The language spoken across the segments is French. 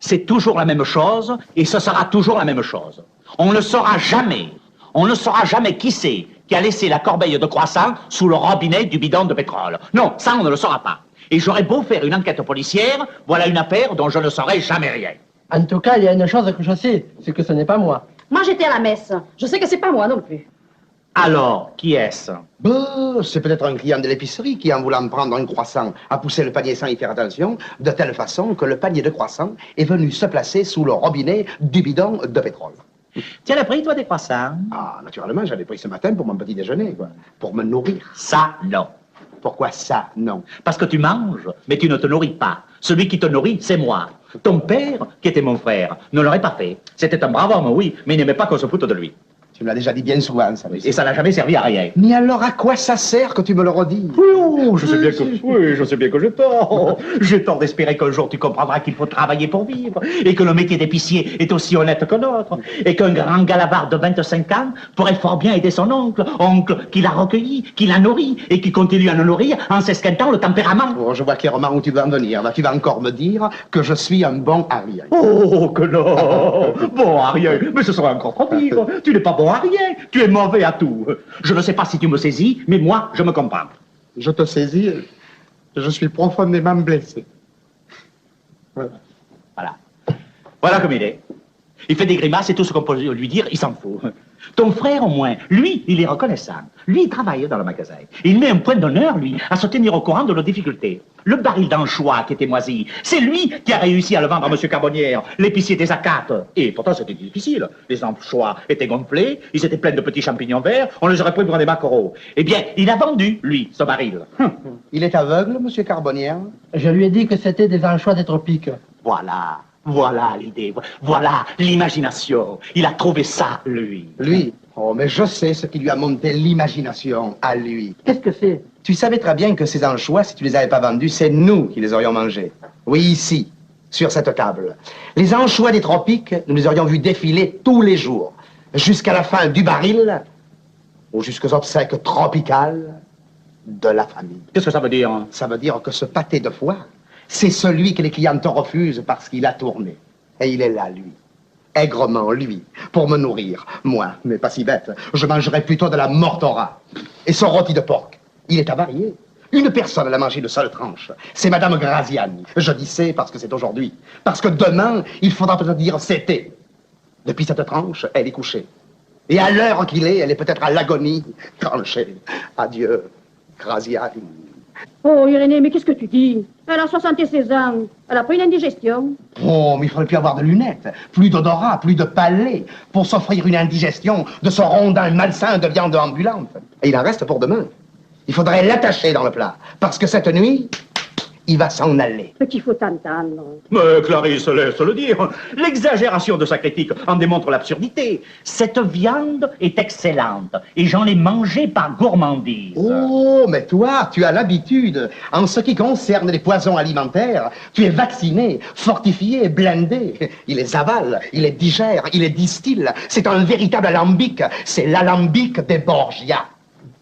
c'est toujours la même chose et ce sera toujours la même chose. On ne saura jamais qui c'est qui a laissé la corbeille de croissant sous le robinet du bidon de pétrole. Non, ça on ne le saura pas. Et j'aurais beau faire une enquête policière, voilà une affaire dont je ne saurai jamais rien. En tout cas, il y a une chose que je sais, c'est que ce n'est pas moi. Moi, j'étais à la messe. Je sais que c'est pas moi non plus. Alors, qui est-ce? C'est peut-être un client de l'épicerie qui, en voulant prendre un croissant, a poussé le panier sans y faire attention, de telle façon que le panier de croissant est venu se placer sous le robinet du bidon de pétrole. Tu en as pris, toi, des croissants? Ah, naturellement, j'en ai pris ce matin pour mon petit déjeuner, quoi. Pour me nourrir. Ça, non. Pourquoi ça, non? Parce que tu manges, mais tu ne te nourris pas. Celui qui te nourrit, c'est moi. Ton père, qui était mon frère, ne l'aurait pas fait. C'était un brave homme, oui, mais il n'aimait pas qu'on se foute de lui. Tu me l'as déjà dit bien souvent, ça. Et ça n'a jamais servi à rien. Mais alors, à quoi ça sert que tu me le redis? Oh, je sais bien que j'ai tort. J'ai tort d'espérer qu'un jour tu comprendras qu'il faut travailler pour vivre, et que le métier d'épicier est aussi honnête que l'autre, et qu'un grand galavard de 25 ans pourrait fort bien aider son oncle qui l'a recueilli, qui l'a nourri, et qui continue à le nourrir en s'esquintant le tempérament. Oh, je vois clairement où tu veux en venir. Là, tu vas encore me dire que je suis un bon à rien. Oh, que non. Bon à rien, mais ce serait encore trop pire. Tu n'es pas bon à rien, tu es mauvais à tout. Je ne sais pas si tu me saisis, mais moi, je me comprends. Je te saisis, je suis profondément blessé. Voilà comme il est. Il fait des grimaces et tout ce qu'on peut lui dire, il s'en fout. Ton frère, au moins, lui, il est reconnaissant. Lui, il travaille dans le magasin. Il met un point d'honneur, lui, à se tenir au courant de nos difficultés. Le baril d'anchois qui était moisi, c'est lui qui a réussi à le vendre à M. Carbonnière, l'épicier des Acates. Et pourtant, c'était difficile. Les anchois étaient gonflés, ils étaient pleins de petits champignons verts, on les aurait pris pour des maquereaux. Eh bien, il a vendu, lui, ce baril. Il est aveugle, M. Carbonnière? Je lui ai dit que c'était des anchois des tropiques. Voilà l'idée, voilà l'imagination. Il a trouvé ça, lui. Lui? Oh, mais je sais ce qui lui a monté l'imagination à lui. Qu'est-ce que c'est? Tu savais très bien que ces anchois, si tu les avais pas vendus, c'est nous qui les aurions mangés. Oui, ici, sur cette table. Les anchois des tropiques, nous les aurions vus défiler tous les jours, jusqu'à la fin du baril, ou jusqu'aux obsèques tropicales de la famille. Qu'est-ce que ça veut dire? Ça veut dire que ce pâté de foie, c'est celui que les clients te refusent parce qu'il a tourné. Et il est là, lui. Aigrement, lui, pour me nourrir. Moi, mais pas si bête, je mangerais plutôt de la mortora. Et son rôti de porc, il est avarié. Une personne l'a mangé de seule tranche. C'est Madame Graziani. Je dis c'est parce que c'est aujourd'hui. Parce que demain, il faudra peut-être dire c'était. Depuis cette tranche, elle est couchée. Et à l'heure qu'il est, elle est peut-être à l'agonie, tranchée. Adieu, Graziani. Oh, Irénée, mais qu'est-ce que tu dis? Elle a 76 ans. Elle a pris une indigestion. Oh, mais il faudrait plus avoir de lunettes, plus d'odorat, plus de palais, pour s'offrir une indigestion de ce rondin malsain de viande ambulante. Et il en reste pour demain. Il faudrait l'attacher dans le plat, parce que cette nuit, il va s'en aller. Mais qu'il faut t'entendre. Mais Clarisse, laisse-le dire. L'exagération de sa critique en démontre l'absurdité. Cette viande est excellente et j'en ai mangé par gourmandise. Oh, mais toi, tu as l'habitude. En ce qui concerne les poisons alimentaires, tu es vacciné, fortifié, blindé. Il les avale, il les digère, il les distille. C'est un véritable alambic. C'est l'alambic des Borgia.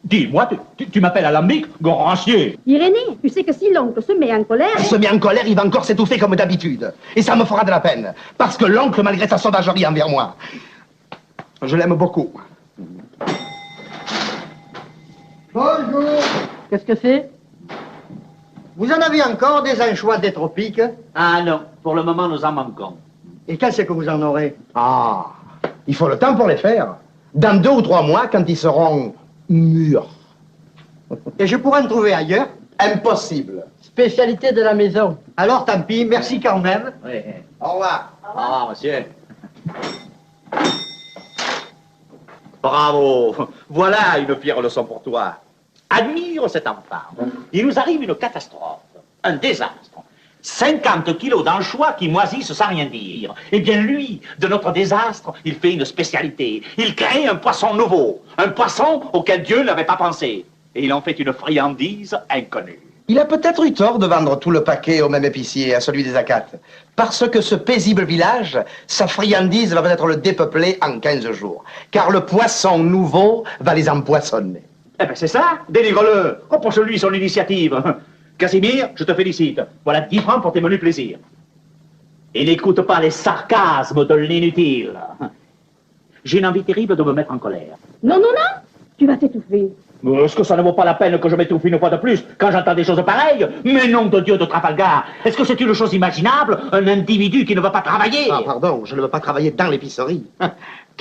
Dis-moi, tu m'appelles alambic, gorancier. Irénée, tu sais que si l'oncle se met en colère... Il se met en colère, il va encore s'étouffer comme d'habitude. Et ça me fera de la peine. Parce que l'oncle, malgré sa sauvagerie envers moi, je l'aime beaucoup. Bonjour. Qu'est-ce que c'est? Vous en avez encore des anchois des tropiques? Ah non, pour le moment nous en manquons. Et quand c'est que vous en aurez? Ah, il faut le temps pour les faire. Dans 2 ou 3 mois, quand ils seront mûrs. Et je pourrais en trouver ailleurs? Impossible. Spécialité de la maison. Alors tant pis, merci quand même. Oui. Au revoir. Au revoir, monsieur. Bravo. Voilà une fière leçon pour toi. Admire cet enfant. Il nous arrive une catastrophe, un désastre. 50 kilos d'anchois qui moisissent sans rien dire. Eh bien, lui, de notre désastre, il fait une spécialité. Il crée un poisson nouveau. Un poisson auquel Dieu n'avait pas pensé. Et il en fait une friandise inconnue. Il a peut-être eu tort de vendre tout le paquet au même épicier, à celui des Acates. Parce que ce paisible village, sa friandise va peut-être le dépeupler en 15 jours. Car le poisson nouveau va les empoissonner. Eh bien, c'est ça. Délivre-le. Reproche-lui son initiative. Casimir, je te félicite. Voilà 10 francs pour tes menus plaisirs. Et n'écoute pas les sarcasmes de l'inutile. J'ai une envie terrible de me mettre en colère. Non, non, non, tu vas t'étouffer. Est-ce que ça ne vaut pas la peine que je m'étouffe une fois de plus quand j'entends des choses pareilles? Mais nom de Dieu de Trafalgar, est-ce que c'est une chose imaginable, un individu qui ne veut pas travailler? Ah, pardon, je ne veux pas travailler dans l'épicerie.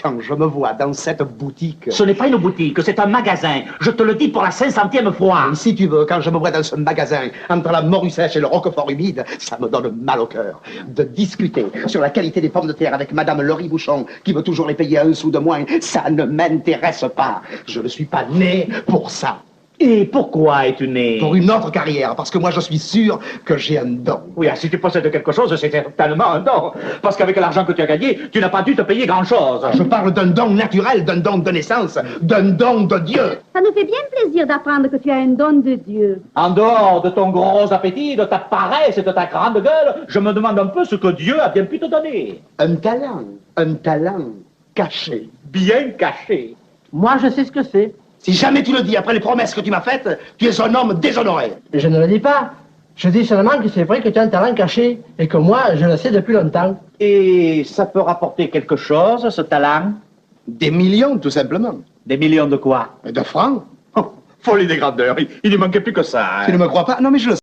Quand je me vois dans cette boutique... Ce n'est pas une boutique, c'est un magasin. Je te le dis pour la 500e fois. Et si tu veux, quand je me vois dans ce magasin, entre la morue sèche et le roquefort humide, ça me donne mal au cœur. De discuter sur la qualité des pommes de terre avec Madame Laurie Bouchon, qui veut toujours les payer 1 sou de moins, ça ne m'intéresse pas. Je ne suis pas né pour ça. Et pourquoi es-tu né? Pour une autre carrière, parce que moi je suis sûr que j'ai un don. Oui, si tu possèdes quelque chose, c'est certainement un don. Parce qu'avec l'argent que tu as gagné, tu n'as pas dû te payer grand-chose. Je parle d'un don naturel, d'un don de naissance, d'un don de Dieu. Ça nous fait bien plaisir d'apprendre que tu as un don de Dieu. En dehors de ton gros appétit, de ta paresse et de ta grande gueule, je me demande un peu ce que Dieu a bien pu te donner. Un talent caché. Bien caché. Moi, je sais ce que c'est. Si jamais tu le dis après les promesses que tu m'as faites, tu es un homme déshonoré. Je ne le dis pas. Je dis seulement que c'est vrai que tu as un talent caché et que moi, je le sais depuis longtemps. Et ça peut rapporter quelque chose, ce talent? Des millions, tout simplement. Des millions de quoi? De francs. Oh, folie des grandeurs, il ne manquait plus que ça. Tu ne me crois pas? Non, mais je le sais.